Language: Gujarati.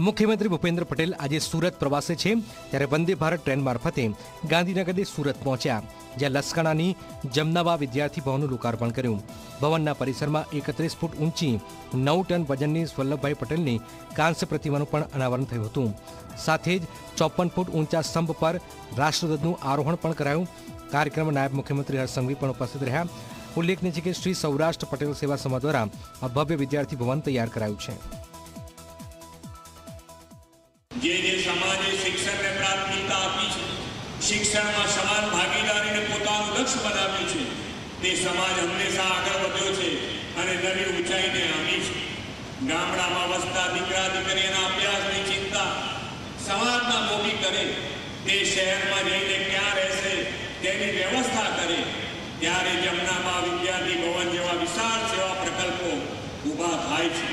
મુખ્યમંત્રી ભૂપેન્દ્ર પટેલ આજે સુરત પ્રવાસે છે, ત્યારે વંદે ભારત ટ્રેન મારફતે ગાંધીનગરથી સુરત પહોંચ્યા, જ્યાં લસકાણાની જમનાબા વિદ્યાર્થી ભવનનું લોકાર્પણ કર્યું. ભવનના પરિસરમાં 31 ફૂટ ઊંચી 9 ટન વજનની વલ્લભભાઈ પટેલની કાંસ્ય પ્રતિમાનું પણ અનાવરણ થયું હતું. સાથે જ 54 ફૂટ ઊંચા સ્તંભ પર રાષ્ટ્રધ્વજનું આરોહણ પણ કરાયું. કાર્યક્રમમાં નાયબ મુખ્યમંત્રી હર્ષ સંઘવી પણ ઉપસ્થિત રહ્યા. ઉલ્લેખનીય છે કે શ્રી સૌરાષ્ટ્ર પટેલ સેવા સમાજ દ્વારા આ ભવ્ય વિદ્યાર્થી ભવન તૈયાર કરાયું છે. જે સમાજે શિક્ષણને પ્રાથમિકતા આપી છે, શિક્ષણમાં સમાન ભાગીદારીને પોતાનું લક્ષ્ય બનાવ્યું છે, તે સમાજ હંમેશા આગળ વધ્યો છે અને નવી ઊંચાઈને આમી છે. ગામડામાં વસતા દીકરા દીકરીઓના અભ્યાસની ચિંતા સમાજમાં મોટી કરે, તે શહેરમાં જઈને ક્યાં રહેશે તેની વ્યવસ્થા કરે, ત્યારે જમનાબા વિદ્યાર્થી ભવન જેવા વિશાળ સેવા પ્રકલ્પો ઊભા થાય છે.